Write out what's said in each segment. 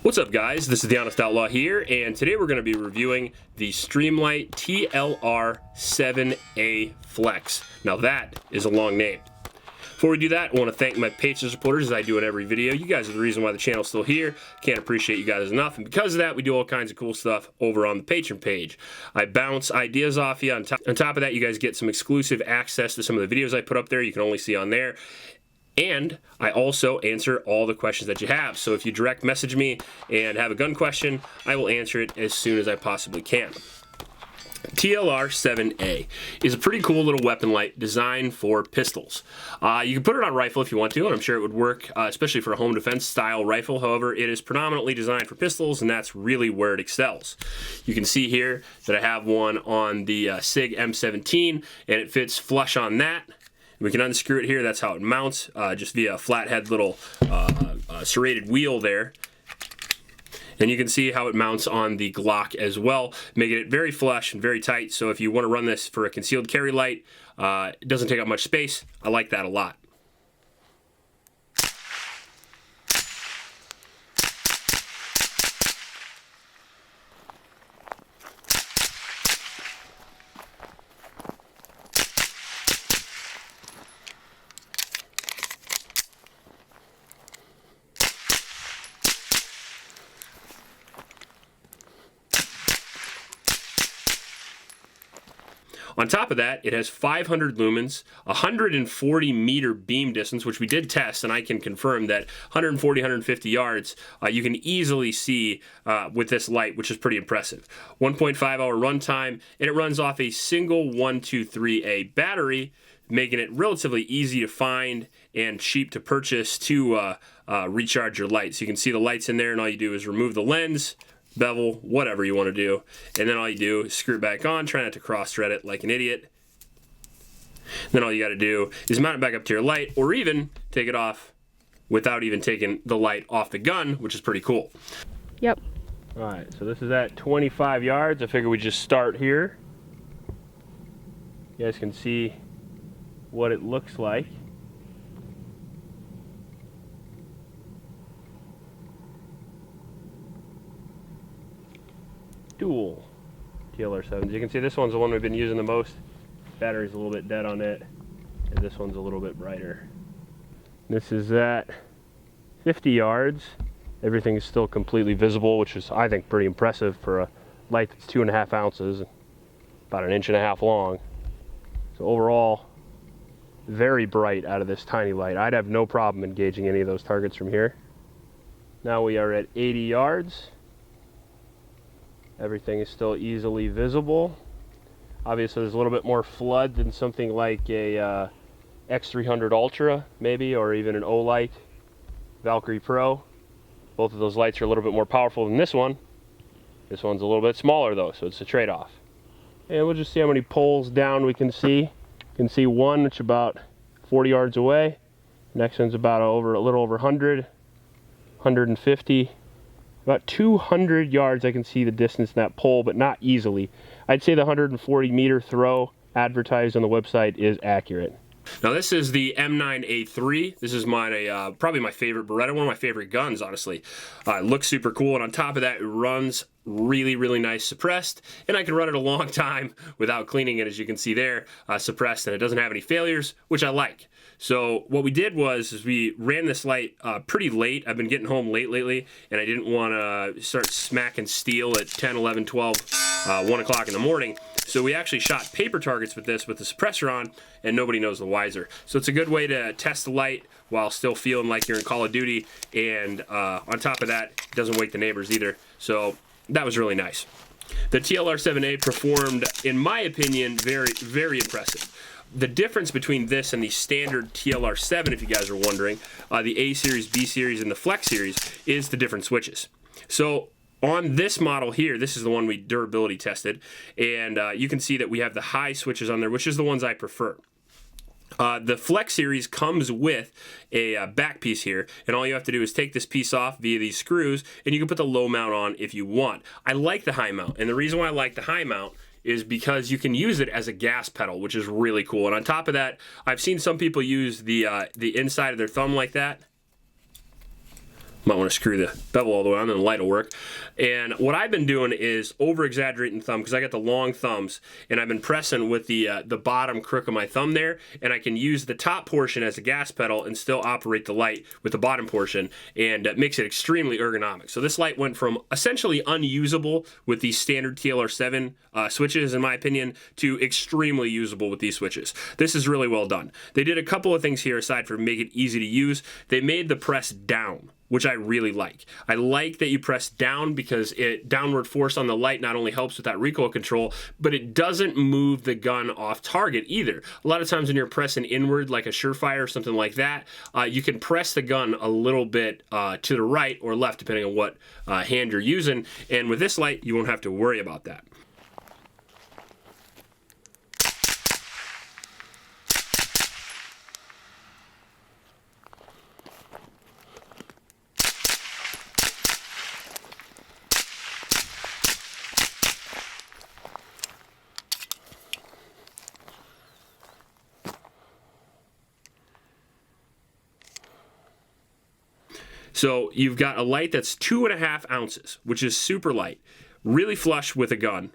What's up, guys? This is the Honest Outlaw here, and today we're going to be reviewing the Streamlight TLR7A Flex. Now that is a long name. Before we do that, I want to thank my Patreon supporters as I do in every video. You guys are the reason why the channel's still here. Can't appreciate you guys enough, and because of that, we do all kinds of cool stuff over on the Patreon page. I bounce ideas off you. On top of that, you guys get some exclusive access to some of the videos I put up there you can only see on there. And I also answer all the questions that you have. So if you direct message me and have a gun question, I will answer it as soon as I possibly can. TLR7A is a pretty cool little weapon light designed for pistols. You can put it on a rifle if you want to, and I'm sure it would work, especially for a home defense style rifle. However, it is predominantly designed for pistols, and that's really where it excels. You can see here that I have one on the SIG M17, and it fits flush on that. We can unscrew it here. That's how it mounts, just via a flathead little serrated wheel there. And you can see how it mounts on the Glock as well, making it very flush and very tight. So if you want to run this for a concealed carry light, it doesn't take up much space. I like that a lot. On top of that, it has 500 lumens, 140 meter beam distance, which we did test, and I can confirm that 140, 150 yards, you can easily see with this light, which is pretty impressive. 1.5 hour runtime, and it runs off a single 123A battery, making it relatively easy to find and cheap to purchase to recharge your light. So you can see the lights in there, and all you do is remove the lens, bevel, whatever you want to do, and then all you do is screw it back on. Try not to cross-thread it like an idiot. Then all you got to do is mount it back up to your light, or even take it off without even taking the light off the gun, which is pretty cool. Yep. All right, so this is at 25 yards. I figure we just start here. You guys can see what it looks like. Dual TLR7s. You can see this one's the one we've been using the most. Battery's a little bit dead on it, and this one's a little bit brighter. This is at 50 yards. Everything is still completely visible, which is, I think, pretty impressive for a light that's 2.5 ounces, about 1.5 inches long. So overall, very bright out of this tiny light. I'd have no problem engaging any of those targets from here. Now we are at 80 yards. Everything is still easily visible. Obviously there's a little bit more flood than something like a X300 Ultra maybe, or even an Olight Valkyrie Pro. Both of those lights are a little bit more powerful than this one. This one's a little bit smaller though, so it's a trade-off. And we'll just see how many poles down we can see. You can see one which is about 40 yards away. Next one's about a little over 100, 150. About 200 yards I can see the distance in that pole, but not easily. I'd say the 140 meter throw advertised on the website is accurate. Now this is the M9A3. This is my probably my favorite Beretta, one of my favorite guns, honestly. It looks super cool, and on top of that, it runs really, really nice suppressed, and I can run it a long time without cleaning it, as you can see there, suppressed, and it doesn't have any failures, which I like. So what we did was we ran this light pretty late. I've been getting home late lately, and I didn't want to start smacking steel at 10, 11, 12, 1 o'clock in the morning. So we actually shot paper targets with this with the suppressor on, and nobody knows the wiser. So it's a good way to test the light while still feeling like you're in Call of Duty, and on top of that, it doesn't wake the neighbors either. So that was really nice. The TLR7A performed, in my opinion, very, very impressive. The difference between this and the standard TLR7, if you guys are wondering, the A series, B series, and the Flex series, is the different switches. So on this model here, this is the one we durability tested, and you can see that we have the high switches on there, which is the ones I prefer. The Flex series comes with a back piece here, and all you have to do is take this piece off via these screws, and you can put the low mount on if you want. I like the high mount, and the reason why I like the high mount is because you can use it as a gas pedal, which is really cool. And on top of that, I've seen some people use the inside of their thumb like that. Might want to screw the bevel all the way on, then the light will work. And what I've been doing is over-exaggerating the thumb, because I got the long thumbs, and I've been pressing with the bottom crook of my thumb there, and I can use the top portion as a gas pedal and still operate the light with the bottom portion, and it makes it extremely ergonomic. So this light went from essentially unusable with these standard TLR7 switches, in my opinion, to extremely usable with these switches. This is really well done. They did a couple of things here aside from make it easy to use. They made the press down, which I really like. I like that you press down because downward force on the light not only helps with that recoil control, but it doesn't move the gun off target either. A lot of times when you're pressing inward, like a Surefire or something like that, you can press the gun a little bit to the right or left, depending on what hand you're using. And with this light, you won't have to worry about that. So you've got a light that's 2.5 ounces, which is super light, really flush with a gun.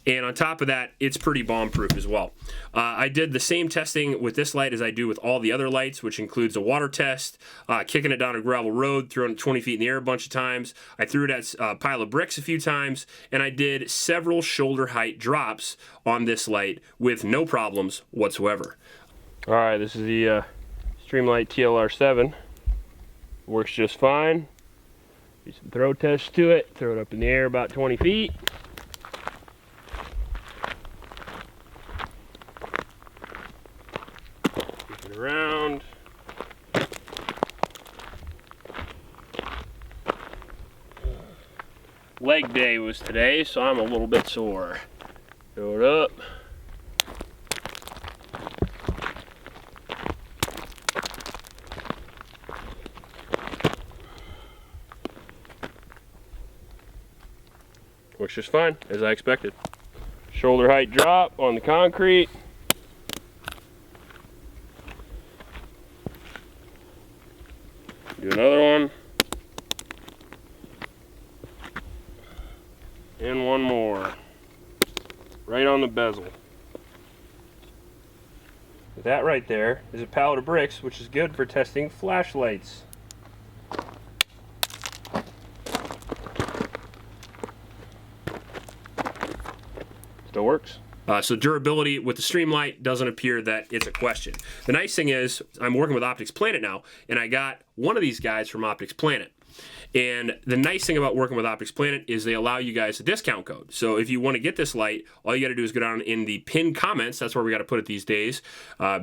And on top of that, it's pretty bomb-proof as well. I did the same testing with this light as I do with all the other lights, which includes a water test, kicking it down a gravel road, throwing it 20 feet in the air a bunch of times. I threw it at a pile of bricks a few times, and I did several shoulder height drops on this light with no problems whatsoever. All right, this is the Streamlight TLR7. Works just fine. Do some throw tests to it. Throw it up in the air about 20 feet. Keep it around. Leg day was today, so I'm a little bit sore. Throw it up. Works just fine, as I expected. Shoulder height drop on the concrete. Do another one. And one more. Right on the bezel. That right there is a pallet of bricks, which is good for testing flashlights. Still works. So durability with the Streamlight doesn't appear that it's a question. The nice thing is I'm working with Optics Planet now, and I got one of these guys from Optics Planet. And the nice thing about working with Optics Planet is they allow you guys a discount code. So if you want to get this light, all you got to do is go down in the pinned comments. That's where we got to put it these days,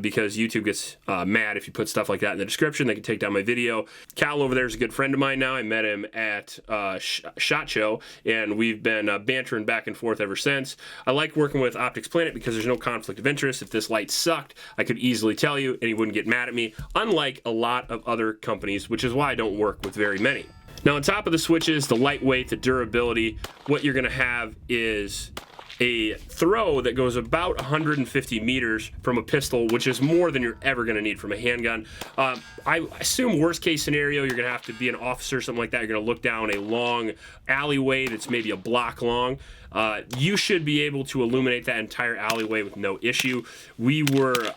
because YouTube gets mad if you put stuff like that in the description. They can take down my video. Cal over there is a good friend of mine now. I met him at SHOT Show, and we've been bantering back and forth ever since. I like working with Optics Planet because there's no conflict of interest. If this light sucked, I could easily tell you, and he wouldn't get mad at me, unlike a lot of other companies, which is why I don't work with very many. Now, on top of the switches, the lightweight, the durability, what you're going to have is a throw that goes about 150 meters from a pistol, which is more than you're ever going to need from a handgun. I assume worst case scenario, you're going to have to be an officer or something like that. You're going to look down a long alleyway that's maybe a block long. You should be able to illuminate that entire alleyway with no issue. We were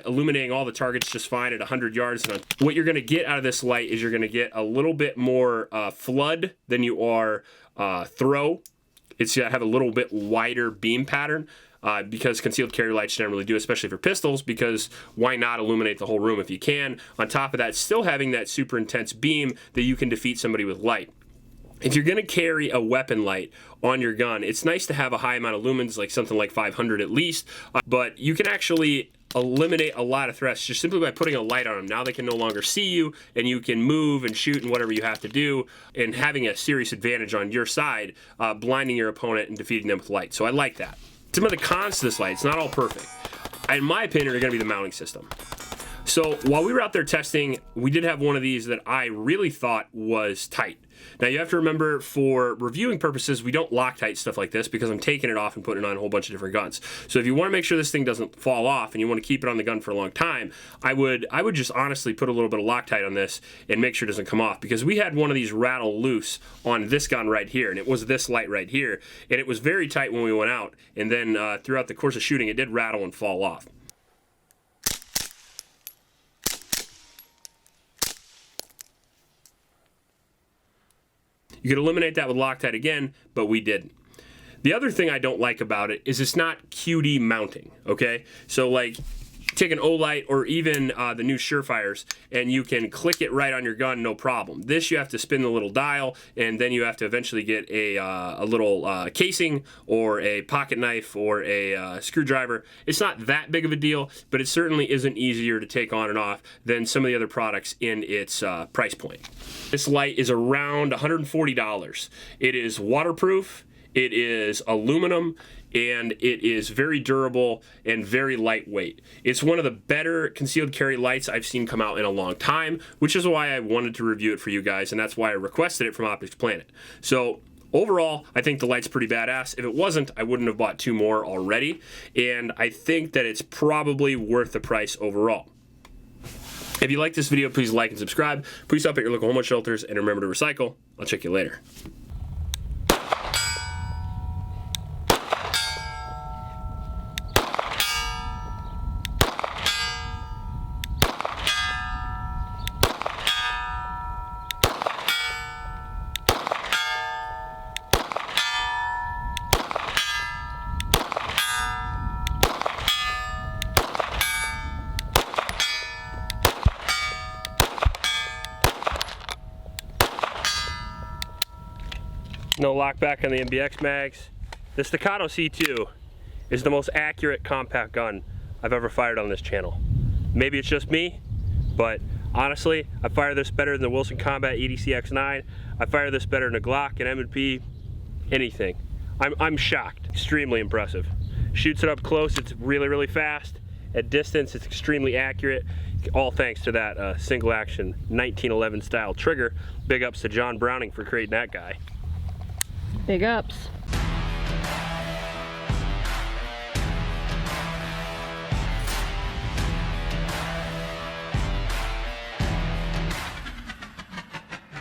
illuminating all the targets just fine at 100 yards. And what you're going to get out of this light is you're going to get a little bit more flood than you are throw. It's going to have a little bit wider beam pattern because concealed carry lights generally do, especially for pistols, because why not illuminate the whole room if you can? On top of that, still having that super intense beam that you can defeat somebody with light. If you're going to carry a weapon light on your gun, it's nice to have a high amount of lumens, like something like 500 at least, but you can actually eliminate a lot of threats just simply by putting a light on them. Now they can no longer see you, and you can move and shoot and whatever you have to do, and having a serious advantage on your side, blinding your opponent and defeating them with light. So I like that. Some of the cons to this light, it's not all perfect. In my opinion, are going to be the mounting system. So while we were out there testing, we did have one of these that I really thought was tight. Now you have to remember, for reviewing purposes, we don't Loctite stuff like this because I'm taking it off and putting it on a whole bunch of different guns. So if you want to make sure this thing doesn't fall off and you want to keep it on the gun for a long time, I would just honestly put a little bit of Loctite on this and make sure it doesn't come off, because we had one of these rattle loose on this gun right here, and it was this light right here, and it was very tight when we went out, and then throughout the course of shooting it did rattle and fall off. You could eliminate that with Loctite again, but we didn't. The other thing I don't like about it is it's not QD mounting, okay? So like, take an Olight or even the new Surefires, and you can click it right on your gun, no problem. This, you have to spin the little dial, and then you have to eventually get a little casing or a pocket knife or a screwdriver. It's not that big of a deal, but it certainly isn't easier to take on and off than some of the other products in its price point. This light is around $140. It is waterproof, it is aluminum, and it is very durable and very lightweight. It's one of the better concealed carry lights I've seen come out in a long time, which is why I wanted to review it for you guys, and that's why I requested it from Optics Planet. So overall, I think the light's pretty badass. If it wasn't, I wouldn't have bought 2 more already, and I think that it's probably worth the price overall. If you like this video, please like and subscribe. Please stop at your local homeless shelters, and remember to recycle. I'll check you later. No lock back on the MBX mags. The Staccato C2 is the most accurate compact gun I've ever fired on this channel. Maybe it's just me, but honestly, I fire this better than the Wilson Combat EDC X9. I fire this better than a Glock, an M&P, anything. I'm shocked. Extremely impressive. Shoots it up close, it's really, really fast. At distance, it's extremely accurate. All thanks to that single action 1911 style trigger. Big ups to John Browning for creating that guy. Big ups.